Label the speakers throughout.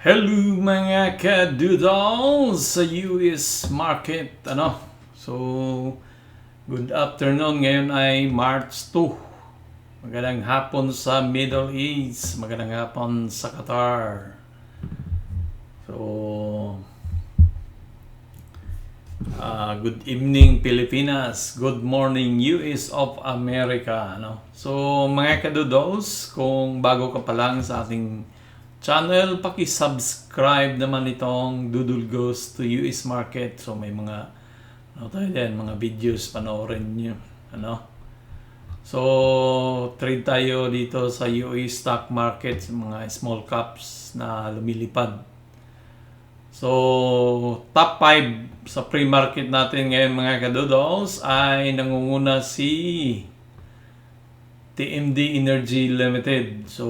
Speaker 1: Hello mga ka-doodles sa US market. So, good afternoon. Ngayon ay March 2. Magandang hapon sa Middle East. Magandang hapon sa Qatar. So, good evening Pilipinas. Good morning US of America. So, mga ka-doodles, kung bago ka pa lang sa ating channel, paki-subscribe naman itong Doodle Goes to US Market. So may mga mga videos panoorin niyo, So trade tayo dito sa US stock market, mga small caps na lumilipad. So top 5 sa pre-market natin ngayon mga kadoodles ay nangunguna si TMD Energy Limited. So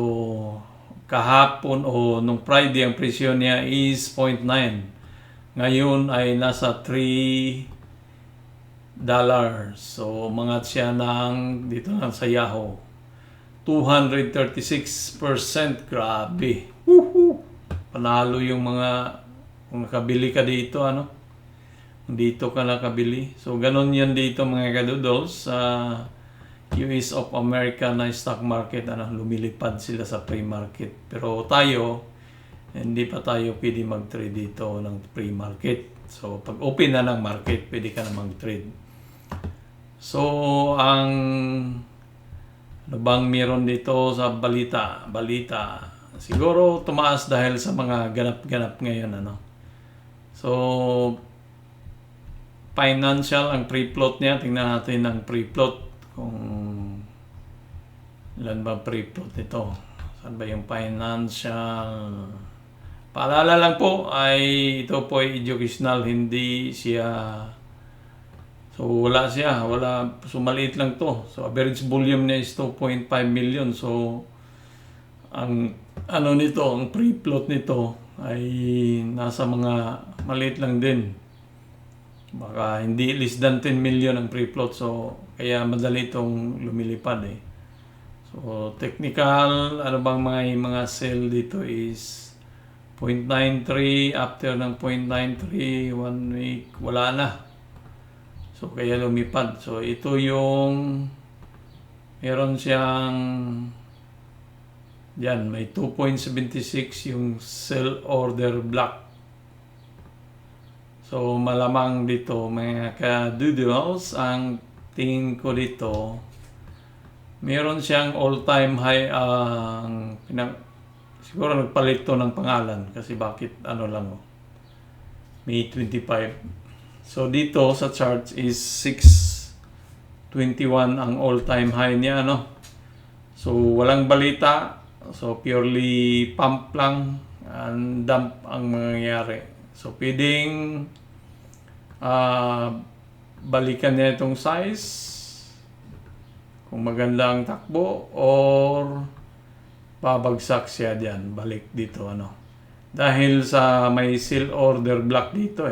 Speaker 1: kahapon o nung Friday ang presyo niya is 0.9. Ngayon ay nasa $3. So umangat siya ng dito lang sa Yahoo 236%. Grabe. Woohoo! Panalo yung mga kung nakabili ka dito, dito ka nakabili. So ganun yan dito mga kadoodles sa US of America na stock market, lumilipad sila sa pre-market. Pero tayo, hindi pa tayo pwede mag-trade dito ng pre-market. So pag open na ng market, pwede ka na mag-trade. So ang ano bang meron dito sa balita? Siguro tumaas dahil sa mga ganap-ganap ngayon, So financial ang free float niya. Tingnan natin ang free float. Kung ilan ba free float ito? Saan ba yung financial? Paalala lang po ay ito po ay educational, hindi siya, so wala so maliit lang to. So average volume niya is 2.5 million. So ang nito, ang free float nito ay nasa mga maliit lang din. Baka hindi less than 10 million ang free float. So kaya madali itong lumilipad So technical, bang mga sell dito is 0.93. After ng 0.93, 1 week, wala na. So kaya lumipad. So ito yung meron siyang yan, may 2.76 yung sell order block. So malamang dito mga ka-doodles, ang tingin ko dito, meron siyang all-time high. Siguro nagpalit to ng pangalan kasi bakit May 25. So dito sa chart is 621 ang all-time high niya, So walang balita. So purely pump lang and dump ang mangyayari. So pwedeng balikan niya itong size kung magandang takbo, or babagsak siya diyan, balik dito, dahil sa may sell order block dito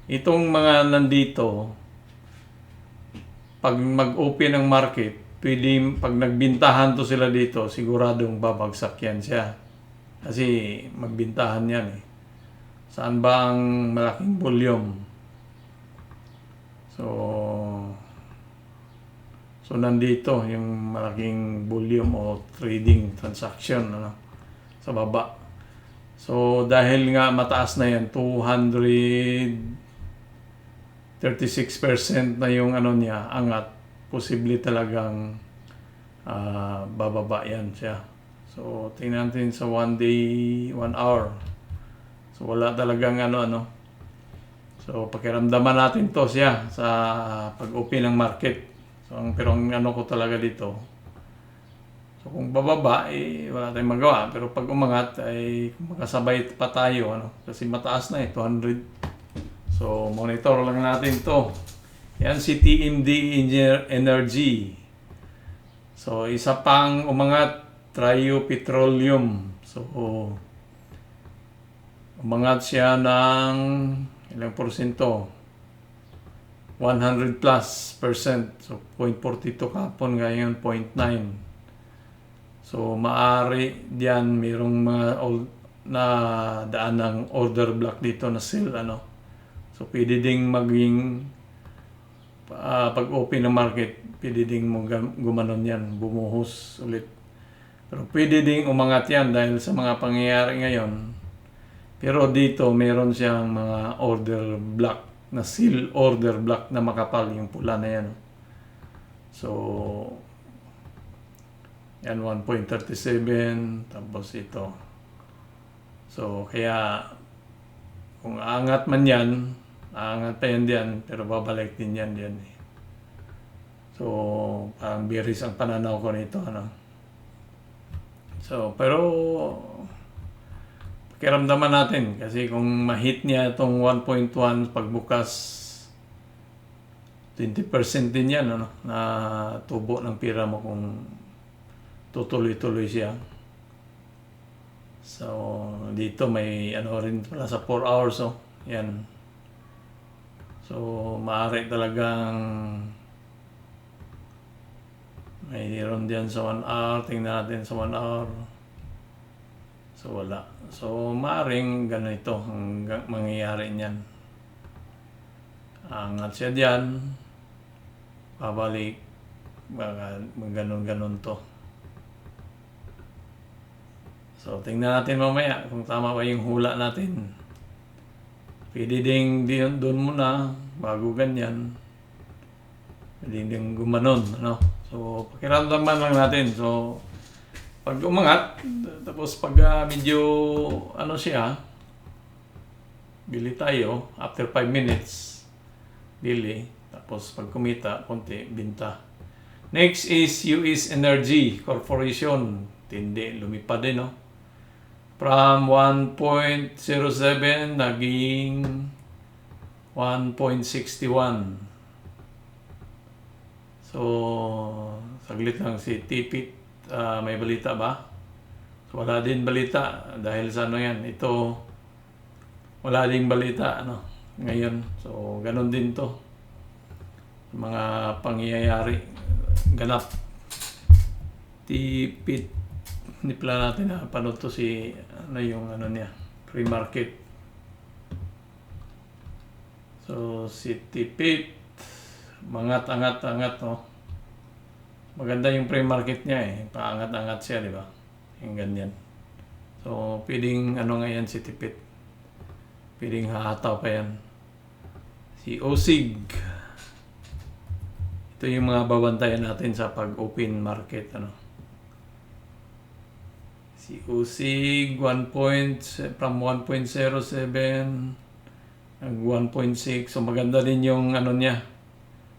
Speaker 1: itong mga nandito. Pag mag-open ang market, pwede, pag nagbintahan to sila dito, siguradong babagsak yan siya kasi magbintahan yan Saan ba ang malaking volume? So nandito yung malaking volume o trading transaction sa baba. So dahil nga mataas na yan, 236% na yung niya, angat, posible talagang bababa yan siya. So tingnan natin sa 1 day, 1 hour. So wala talagang So pakiramdaman natin to siya sa pag-open ng market. So pero ang ko talaga dito, so kung bababa wala tayong magawa, pero pag umangat ay makasabay pa tayo kasi mataas na 200. So monitor lang natin to. Yan si TMD Energy. So isa pang umangat, Trio Petroleum. So umangat siya ng ilang porsyento? 100+%. So 0.42 kapon, ngayon 0.9. So maari diyan mayroong mga na daan ng order block dito na sell So pwede ding maging pag open ng market, pwede ding gumanon yan, bumuhos ulit. Pero pwede ding umangat yan dahil sa mga pangyayari ngayon. Pero dito meron siyang mga order block na seal order block na makapal yung pula na yan. So yan 1.37 tapos ito. So kaya kung aangat man yan, aangat pa yan diyan, pero babalik din yan diyan. So parang bearish ang pananaw ko nito So pero pakiramdaman natin kasi kung ma-hit niya itong 1.1 pagbukas 20% din yan na tubo ng pira mo kung tutuloy-tuloy siya. So dito may rin pala sa 4 hours yan. So maaari talagang mayroon diyan sa 1 hour, tingnan natin sa 1 hour. So wala. So maaring ganito ang mangyayari niyan. Angat siya diyan. Babalik. Baka ganon-ganon to. So tingnan natin mamaya kung tama ba yung hula natin. Pwede ding doon muna bago ganyan. Pwede ding gumanon, So pakiramdaman lang natin. So pag umangat, tapos pag medyo siya, bili tayo after 5 minutes. Bili, tapos pag kumita, konti, binta. Next is US Energy Corporation. Tindi, lumipad din, From 1.07 naging 1.61. So, saglit lang si Tipit. May balita ba? So, wala din balita dahil sa yan. Ito, wala din balita ngayon. So, ganun din to. Mga pangyayari ganap. Tipit. Hindi pala natin panood to si yung niya, pre-market. So si Tipit angat maganda yung pre-market niya paangat-angat siya, di ba? Yung ganyan. So pwedeng ngayon si Tipit, pwedeng hahataw pa yan. Si OSIG, ito yung mga babantayan natin sa pag-open market Si USIG from 1.07 nag 1.6. So maganda din yung niya.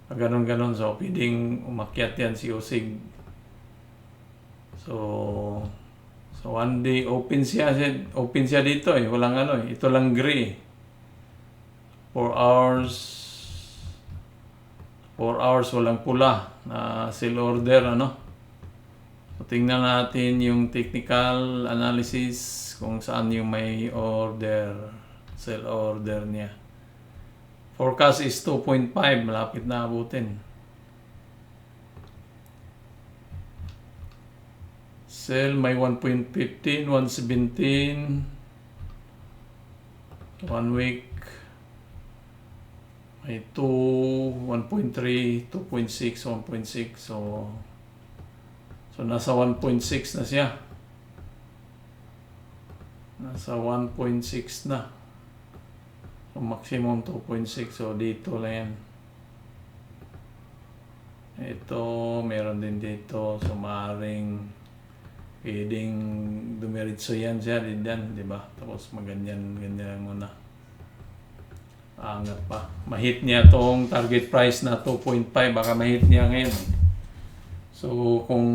Speaker 1: Pag ganon. So pwedeng umakyat yan si USIG. So one day open siya dito Walang ito lang gray. 4 hours walang pula na sell order So, tingnan natin yung technical analysis kung saan yung may sell order niya. Forecast is 2.5, malapit na abutin. Sell may 1.15, 1.17, 1 week. May 2, 1.3, 2.6, 1.6. So nasa 1.6 na siya. Nasa 1.6 na. So maximum 2.6. So dito lang yan. Ito, meron din dito. So maaaring pwedeng dumiritso yan siya din yan, di ba? Tapos ganyan lang muna. Angat pa. Mahit niya tong target price na 2.5. Baka mahit niya ngayon. So, kung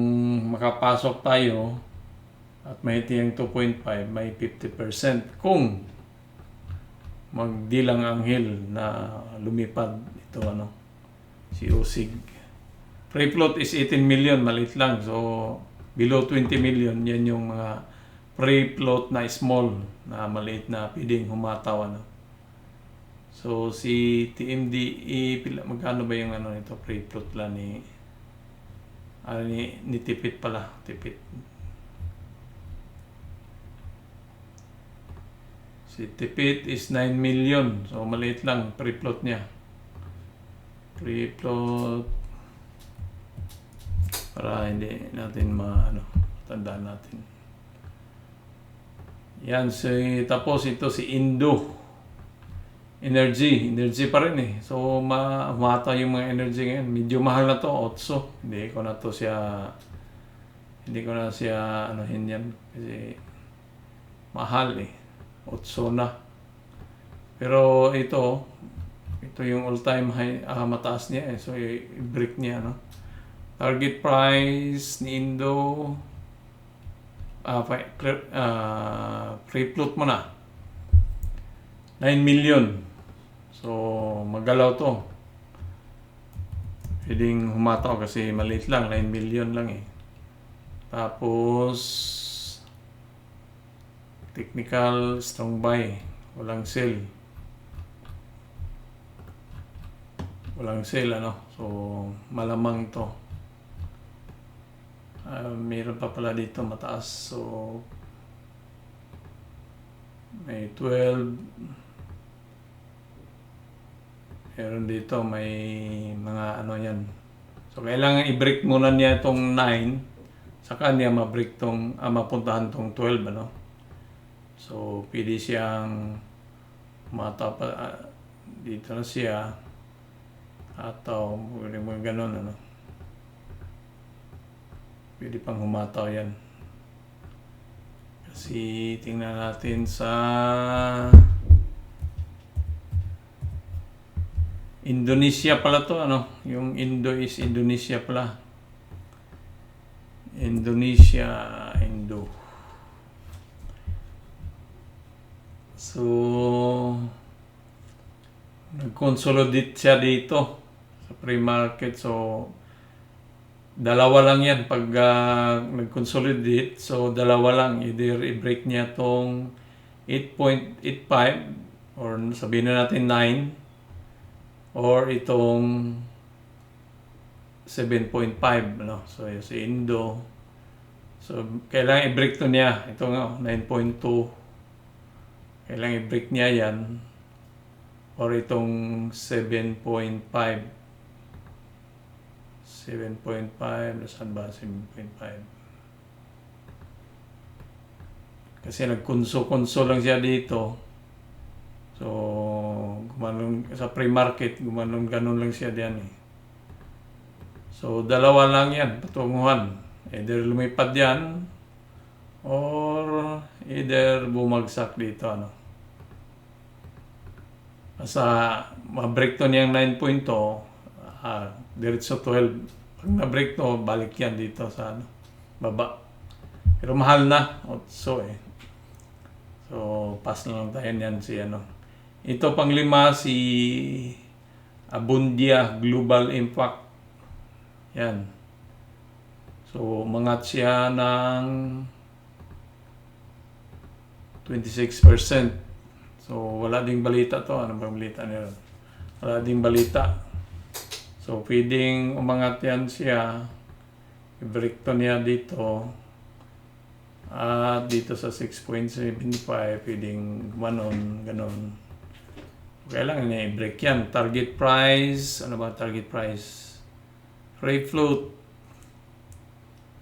Speaker 1: makapasok tayo at may tiyang 2.5, may 50%. Kung magdilang anghel na lumipad ito si OSIG. Free float is 18 million, maliit lang. So, below 20 million, yan yung mga free float na small, na maliit na pwedeng humataw. So, si TMD, magkano ba yung ito, free float lang ni Tipit pala. Tipit. Si Tipit is 9 million. So, maliit lang. Free float niya. Free float. Para hindi natin tandaan natin. Yan. Tapos ito si Indo. Energy pa rin eh. So, mata yung mga energy ngayon. Medyo mahal na to, 8. Hindi ko na siya anuhin yan. Kasi, mahal eh. 8 na. Pero ito yung all-time high, mataas niya eh. So, i-break niya, no? Target price ni Indo, free float mo na. 9 million. So, magalaw to. Pwedeng humataw kasi maliit lang. 9 million lang eh. Tapos, technical, strong buy. Walang sell. So, malamang to. Mayroon pa pala dito mataas. So, may 12. Meron dito, may mga yan. So, kailangan i-break muna niya itong 9. Saka niya ma-break mapuntahan tong 12, ano? So, pwede siyang humataw pa. Dito na siya. Ataw, pwede mo ganun, ano? Pwede pang humataw yan. Kasi, tingnan natin sa Indonesia pala to, ano? Yung Indo is Indonesia pala. Indo. So, nag-consolidate siya dito sa pre-market. So, dalawa lang yan pag nag-consolidate. So, dalawa lang. Either i-break niya tong 8.85 or sabihin na natin 9. Or itong 7.5, no? So, si Indo. So, kailangan i-break to niya. Ito nga, 9.2. Kailangan i-break niya yan. Or itong 7.5. 7.5. Nasaan ba? 7.5. Kasi nag-conso lang siya dito. So, gumanon sa pre-market, ganun lang siya diyan eh. So, dalawa lang yan, patunguhan. Either lumipad yan, or either bumagsak dito, ano. Basta, ma-break to niyang 9.2, diretso 12. Pag na-break to, balik yan dito sa baba. Pero mahal na, 8 eh. So, pass na lang tayo yan si Ito pang 5, si Abundia Global Impact. Yan. So, umangat siya ng 26%. So, wala ding balita to. Ano bang balita nila? Wala ding balita. So, pwedeng umangat yan siya. I-break to niya dito. At dito sa 6.75, pwedeng ganon. Kailangan niya i-break yan. Target price, ano ba target price? Free float,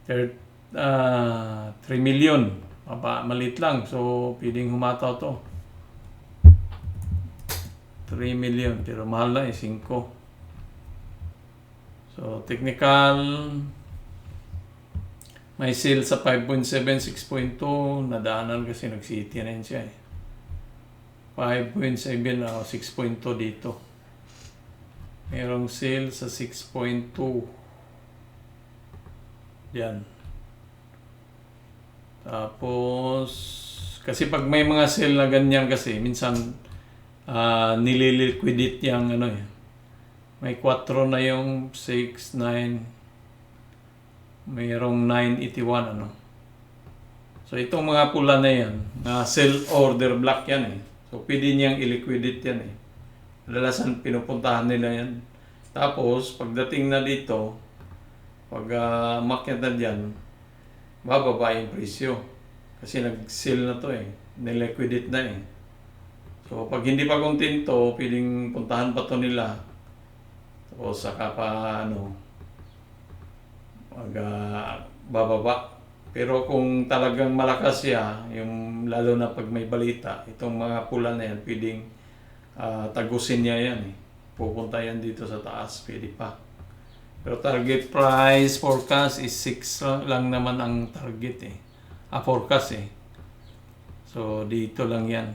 Speaker 1: 3 million. Maliit lang. So, pwedeng humataw to. 3 million. Pero mahal na 5. So, technical, may sale sa 5.7, 6.2. Nadaanan kasi nag-city na yun siya eh. 5.7 o 6.2 dito. Merong sale sa 6.2. Yan. Tapos, kasi pag may mga sale na ganyan kasi, minsan nililiquidate yung may 4 na yung 6, 9. Mayroong 981 So, itong mga pula na yan, sell order block yan eh. So, pwede niyang i-liquidate yan eh. Kadalasan pinupuntahan nila yan. Tapos, pagdating na dito, pag makyat na dyan, bababa yung presyo. Kasi nag-sell na to eh. Niliquidate na eh. So, pag hindi pa kontento, pwedeng puntahan pa to nila. O saka pa, bababa. Pero kung talagang malakas siya, yung lalo na pag may balita, itong mga pula na yan, pwedeng tagusin niya yan eh. Pupunta yan dito sa taas, pwede pa. Pero target price forecast is 6 lang naman ang target eh. Forecast eh. So dito lang yan.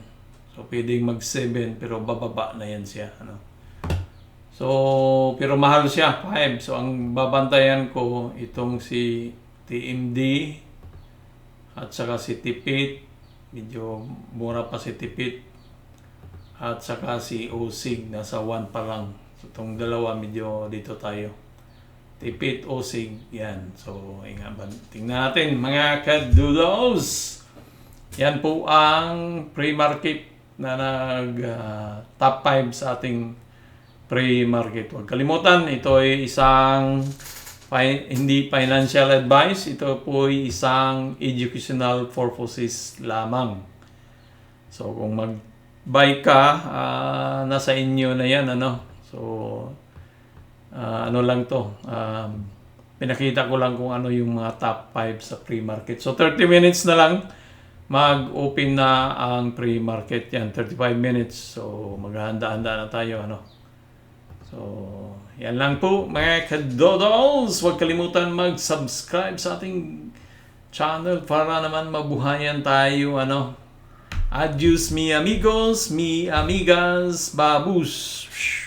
Speaker 1: So pwedeng mag 7 pero bababa na yan siya. So pero mahal siya, 5. So ang babantayan ko itong si TMD at saka si Tipit. Medyo mura pa si Tipit. At saka si Osig, nasa 1 pa lang. So, itong dalawa, medyo dito tayo. Tipit, Osig, yan. So, tingnan natin, mga kadudos. Yan po ang pre-market na top 5 sa ating pre-market. Huwag kalimutan, ito ay isang hindi financial advice. Ito po ay isang educational purposes lamang. So, kung mag-buy ka, nasa inyo na yan, So, lang to. Pinakita ko lang kung ano yung mga top 5 sa pre-market. So, 30 minutes na lang mag-open na ang pre-market yan. 35 minutes. So, maghahanda-handa na tayo, So, yan lang po mga kadodos. Huwag kalimutan mag-subscribe sa ating channel para naman mabuhayan tayo, Adios mi amigos, mi amigas, babush!